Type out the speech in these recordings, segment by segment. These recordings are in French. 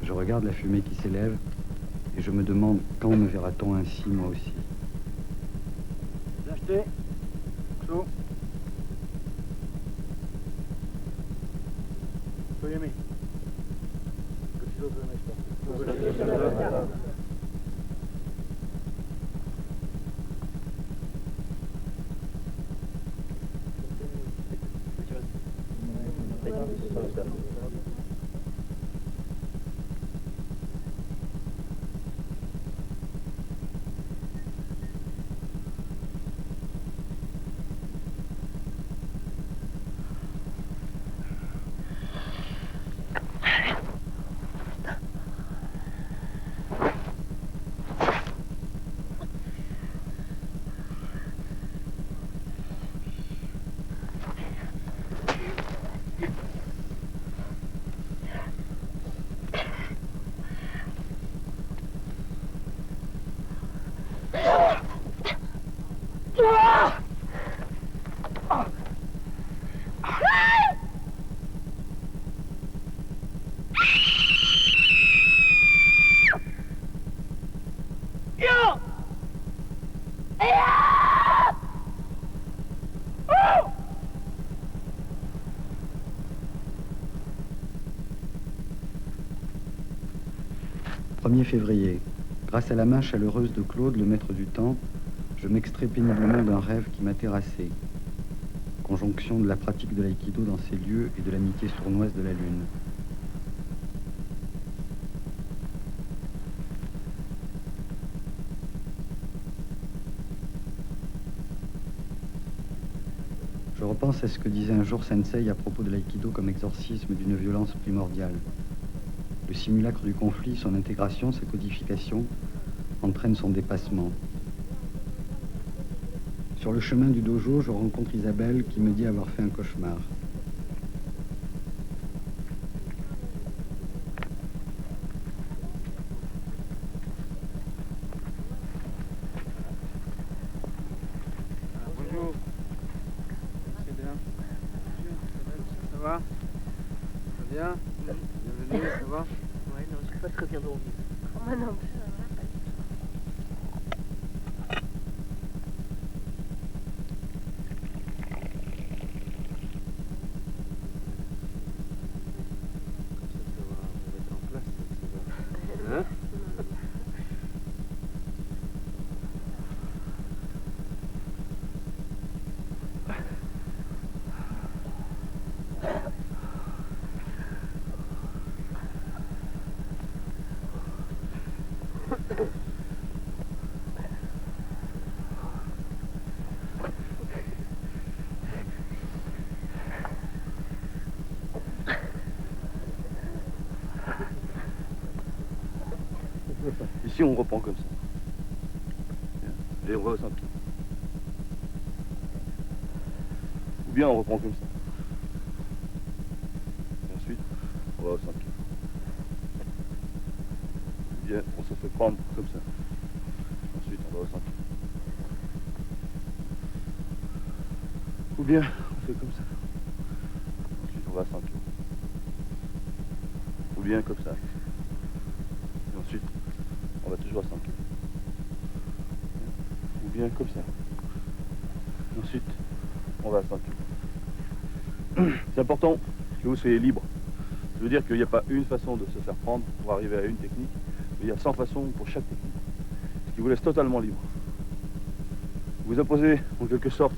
Je regarde la fumée qui s'élève et je me demande quand me verra-t-on ainsi moi aussi. Acheté. Chaud. Soyez-y. « 1er février. Grâce à la main chaleureuse de Claude, le maître du temps, je m'extrais péniblement d'un rêve qui m'a terrassé. Conjonction de la pratique de l'aïkido dans ces lieux et de l'amitié sournoise de la lune. Je repense à ce que disait un jour Sensei à propos de l'aïkido comme exorcisme d'une violence primordiale. Le simulacre du conflit, son intégration, sa codification, entraîne son dépassement. Sur le chemin du dojo, je rencontre Isabelle qui me dit avoir fait un cauchemar. Bonjour. C'est bien. Ça va? Ça va bien? Bienvenue, ça va? Ouais, non, j'ai pas très bien dormi. Oh, moi non plus. Ici, on reprend comme ça. Et on va au centre. Ou bien on reprend comme ça. Et ensuite, on va au centre. Ou bien on se fait prendre comme ça. Ensuite, on va au centre. Ou bien on fait comme ça. Ensuite, on va à 100 kg. Ou bien comme ça. Et ensuite, on va toujours à 100 kg. Ou bien comme ça. Et ensuite, on va à 100 kg. C'est important que vous soyez libre. Ça veut dire qu'il n'y a pas une façon de se faire prendre pour arriver à une technique, mais il y a 100 façons pour chaque technique. Ce qui vous laisse totalement libre. Vous imposez en quelque sorte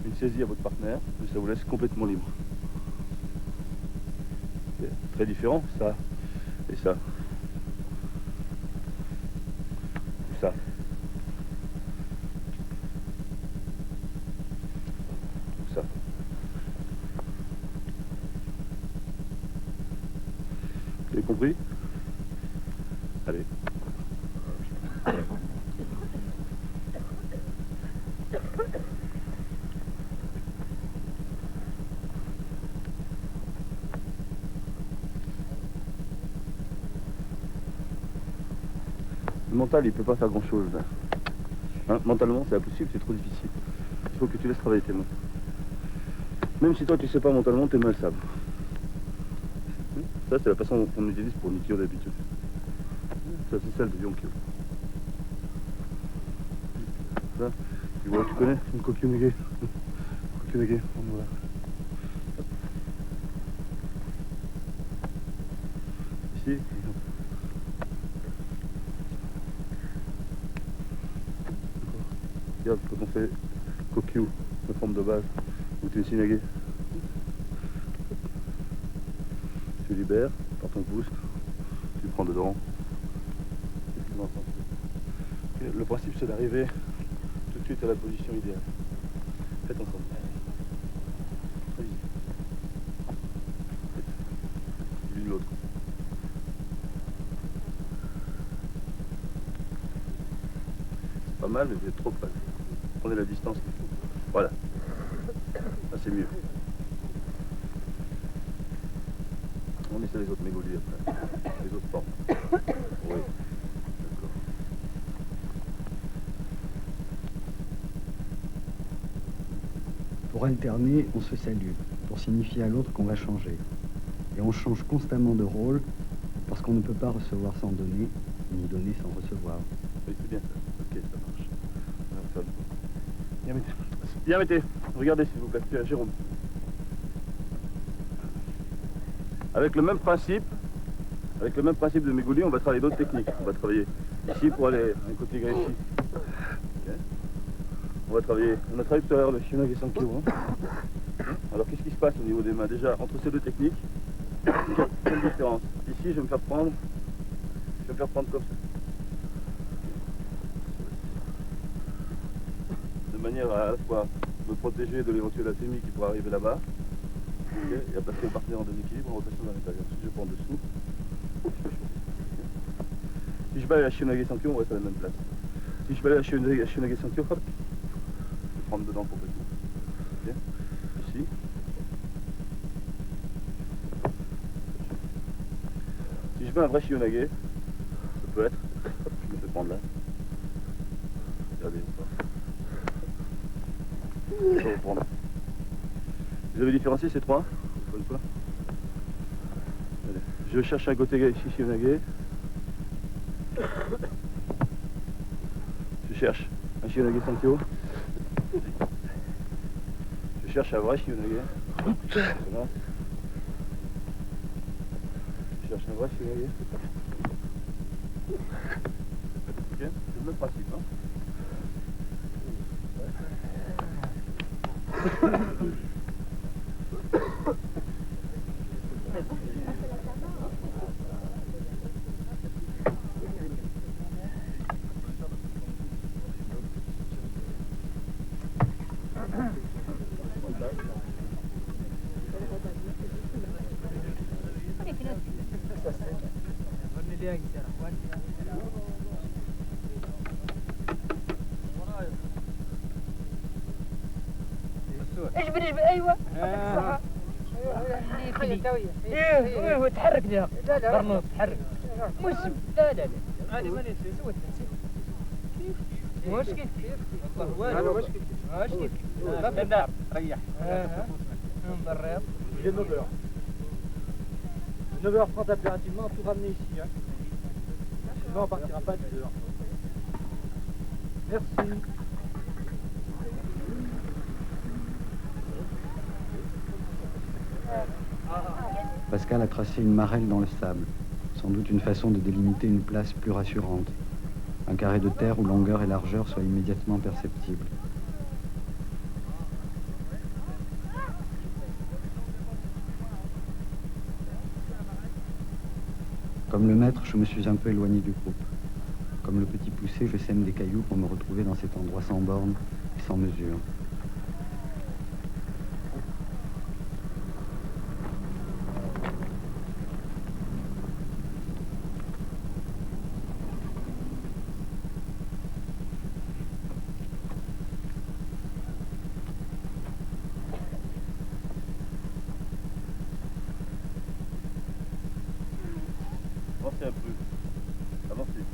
une saisie à votre partenaire, mais ça vous laisse complètement libre. C'est très différent, ça et ça. Ou ça. Ou ça. Vous avez compris? Allez. Le mental, il ne peut pas faire grand-chose. Hein, mentalement, c'est impossible, c'est trop difficile. Il faut que tu laisses travailler tes mains. Même si toi tu sais pas mentalement, tes mains elles savent. Ça c'est la façon dont on utilise pour Nikio d'habitude. Ça c'est celle de Yonkyo. Là, tu vois, tu connais une Kokyu-nage. Kokyu-nage, voilà. Ici. Regarde, quand on fait Kokyu, la forme de base, ou tu Sinage. Tu libères par ton boost, tu prends dedans. Et tu m'entends. Le principe c'est d'arriver tout de suite à la position idéale. Faites ensemble. L'une l'autre. C'est pas mal, mais vous êtes trop près. Prenez la distance qu'il faut. Voilà. Là c'est mieux. On essaie les autres mégolies après. Les autres formes. Oui. D'accord. Pour alterner, on se salue, pour signifier à l'autre qu'on va changer. Et on change constamment de rôle, parce qu'on ne peut pas recevoir sans donner, ni donner sans recevoir. Oui, c'est bien ça. Ok, ça marche. Bien mettez. Bien mettez. Regardez s'il vous plaît. Jérôme. Avec le même principe de Meguli, on va travailler d'autres techniques. On va travailler ici pour aller un côté ici. Okay. On a travaillé tout à l'heure le Shunage Sankyo. Alors qu'est-ce qui se passe au niveau des mains? Déjà, entre ces deux techniques, quelle différence? Ici, je vais me faire prendre comme ça. De manière à la fois me protéger de l'éventuelle atémie qui pourrait arriver là-bas. Okay. Et à placer le partenaire en déséquilibre en rotation vers l'intérieur. Ensuite, je prends en dessous. Si je vais aller à Shunage Sankyo, on reste à la même place. Si je vais aller à Shunage Sankyo, hop, je vais prendre dedans complètement. Okay. Ici. Si je veux un vrai Shunage, ça peut être, je me fais prendre là. Regardez, je vais reprendre. Vous avez différencié ces trois? Une fois. Allez. Je cherche un côté ici Shunage. Je cherche un Shunage Sankyo. Je cherche un vrai Shunage. Voilà. Je cherche un vrai Shunage. Ok, c'est le même principe. Hein. اجبر ايوه ايوه تحرك يا برنوس تحرك مسلم لا هذه ما سويت مشكلتي والله مشكلتي لا ريح من الرياض il est 9h 9h30 impérativement tout ramener ici hein. Sinon on partira pas à 10h. Merci. Pascal a tracé une marelle dans le sable, sans doute une façon de délimiter une place plus rassurante, un carré de terre où longueur et largeur soient immédiatement perceptibles. Comme le maître, je me suis un peu éloigné du groupe. Comme le petit poussé, je sème des cailloux pour me retrouver dans cet endroit sans borne et sans mesure. Avancez un peu. Avancez.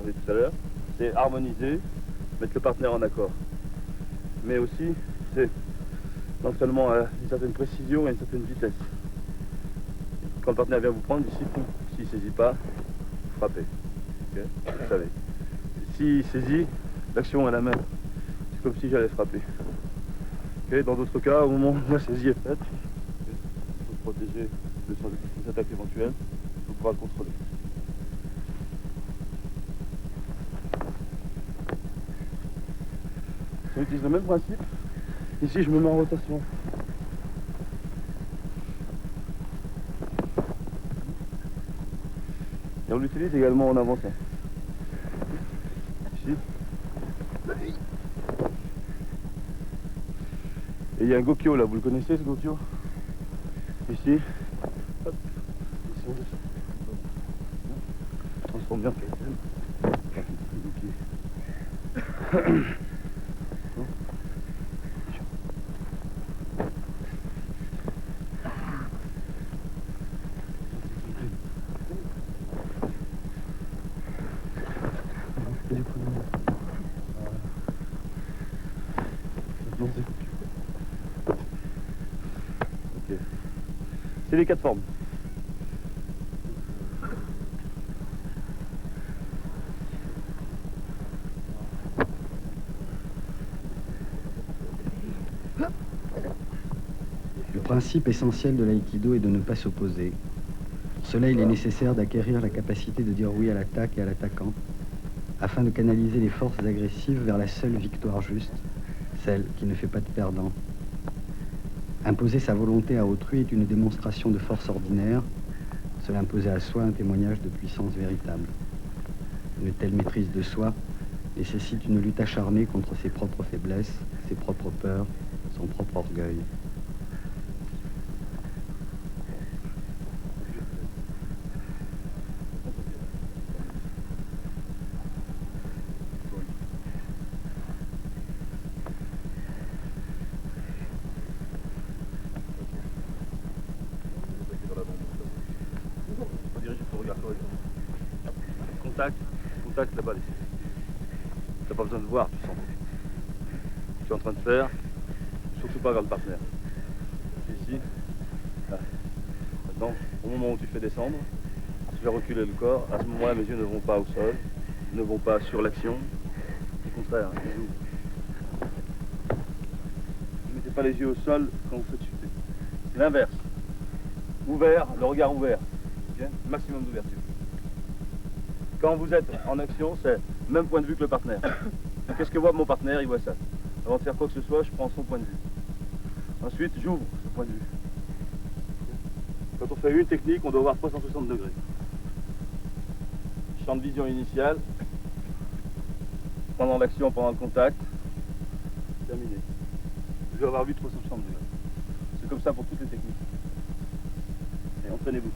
parlé tout à l'heure, c'est harmoniser, mettre le partenaire en accord. Mais aussi, c'est l'entraînement à une certaine précision et une certaine vitesse. Quand le partenaire vient vous prendre, ici, s'il ne saisit pas, frappez. Okay, vous savez. S'il saisit, l'action est la même. C'est comme si j'allais frapper. Okay, dans d'autres cas, au moment où la saisie est faite, il faut protéger des attaques éventuelles pour pouvoir le contrôler. On utilise le même principe. Ici, je me mets en rotation. Et on l'utilise également en avançant. Ici. Et il y a un gokyo là, vous le connaissez ce gokyo? Ici. Hop. Ici on descend. On transforme bien le C'est les quatre formes. Le principe essentiel de l'aïkido est de ne pas s'opposer. Pour cela, il est nécessaire d'acquérir la capacité de dire oui à l'attaque et à l'attaquant, afin de canaliser les forces agressives vers la seule victoire juste, celle qui ne fait pas de perdant. Imposer sa volonté à autrui est une démonstration de force ordinaire, se l'imposer à soi un témoignage de puissance véritable. Une telle maîtrise de soi nécessite une lutte acharnée contre ses propres faiblesses, ses propres peurs, son propre orgueil. Contact là-bas, tu n'as pas besoin de voir, tu sens. Tu es en train de faire, surtout pas vers le partenaire. Ici, là. Maintenant, au moment où tu fais descendre, tu fais reculer le corps, à ce moment-là, mes yeux ne vont pas au sol, ne vont pas sur l'action. Au contraire, ils ouvrent. Ne mettez pas les yeux au sol quand vous faites chuter. C'est l'inverse. Ouvert, le regard ouvert. Okay, maximum d'ouverture. Quand vous êtes en action, c'est le même point de vue que le partenaire. Qu'est-ce que voit mon partenaire? Il voit ça. Avant de faire quoi que ce soit, je prends son point de vue. Ensuite, j'ouvre ce point de vue. Quand on fait une technique, on doit voir 360 degrés. Champ de vision initial, pendant l'action, pendant le contact, terminé. Je vais avoir vu 360 degrés. C'est comme ça pour toutes les techniques. Et entraînez-vous.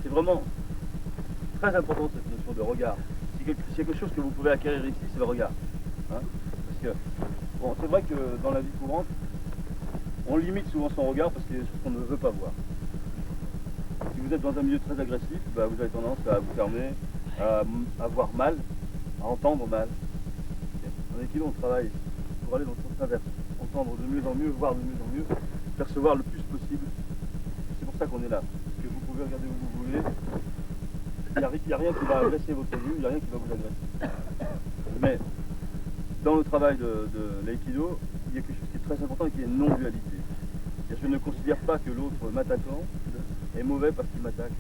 C'est vraiment très important cette notion de regard. Si y a quelque chose que vous pouvez acquérir ici, c'est le regard. Hein, parce que, bon, c'est vrai que dans la vie courante, on limite souvent son regard parce qu'il y a des choses qu'on ne veut pas voir. Si vous êtes dans un milieu très agressif, bah, vous avez tendance à vous fermer, à voir mal, à entendre mal. En équilibre, on travaille pour aller dans le sens inverse. Entendre de mieux en mieux, voir de mieux en mieux, percevoir le plus possible. C'est pour ça qu'on est là. Parce que vous pouvez regarder où vous voulez. Il n'y a rien qui va agresser votre vue, il n'y a rien qui va vous agresser. Mais dans le travail de l'aïkido, il y a quelque chose qui est très important et qui est non-dualité. Je ne considère pas que l'autre m'attaquant est mauvais parce qu'il m'attaque.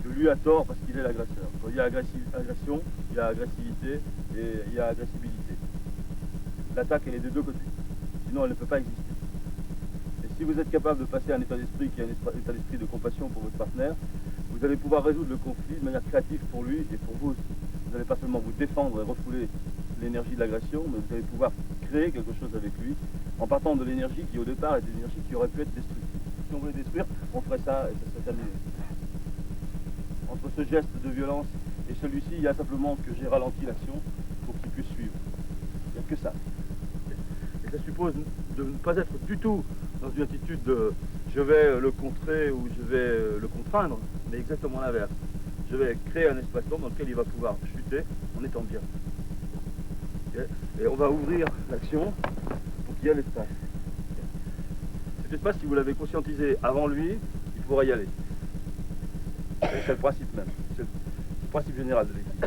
Que lui a tort parce qu'il est l'agresseur. Quand il y a agression, il y a agressivité et il y a agressibilité. L'attaque, elle est de deux côtés. Sinon, elle ne peut pas exister. Et si vous êtes capable de passer à un état d'esprit qui est un état d'esprit de compassion pour votre partenaire, vous allez pouvoir résoudre le conflit de manière créative pour lui et pour vous aussi. Vous n'allez pas seulement vous défendre et refouler l'énergie de l'agression, mais vous allez pouvoir créer quelque chose avec lui en partant de l'énergie qui au départ est une énergie qui aurait pu être destructive. Si on voulait détruire, on ferait ça et ça serait terminé. entre ce geste de violence et celui-ci, il y a simplement que j'ai ralenti l'action pour qu'il puisse suivre. Il n'y a que ça. Et ça suppose de ne pas être du tout dans une attitude de je vais le contrer ou je vais le contraindre, mais exactement l'inverse. Je vais créer un espace-temps dans lequel il va pouvoir chuter en étant bien. Et on va ouvrir l'action pour qu'il y ait l'espace. Cet espace, si vous l'avez conscientisé avant lui, il pourra y aller. C'est le principe même. C'est le principe général de l'équipe.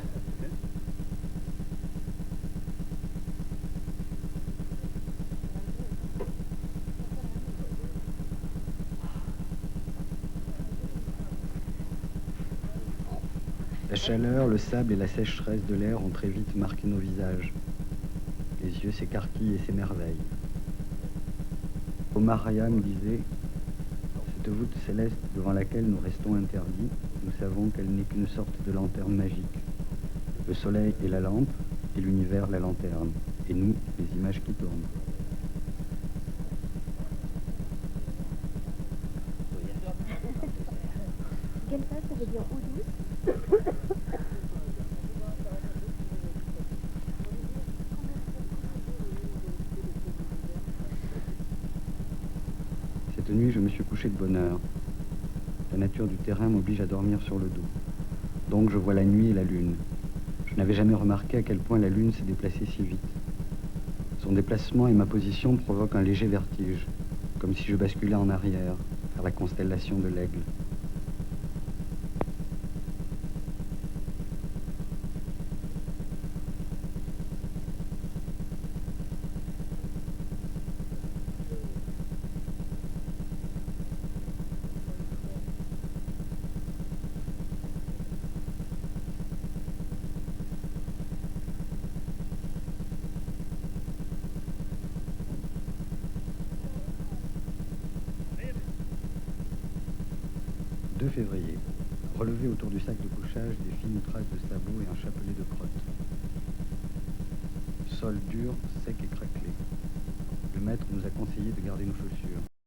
La chaleur, le sable et la sécheresse de l'air ont très vite marqué nos visages. Les yeux s'écarquillent et s'émerveillent. Omar Khayyam disait « Cette voûte céleste devant laquelle nous restons interdits, nous savons qu'elle n'est qu'une sorte de lanterne magique. Le soleil est la lampe et l'univers la lanterne, et nous, les images qui tournent. » Gelfa, ça veut dire eau douce. Cette nuit, je me suis couché de bonne heure. La nature du terrain m'oblige à dormir sur le dos. Donc je vois la nuit et la lune. Je n'avais jamais remarqué à quel point la lune s'est déplacée si vite. Son déplacement et ma position provoquent un léger vertige, comme si je basculais en arrière, vers la constellation de l'Aigle. « 2 février. Relevé autour du sac de couchage des fines traces de sabots et un chapelet de crottes. Sol dur, sec et craquelé. Le maître nous a conseillé de garder nos chaussures.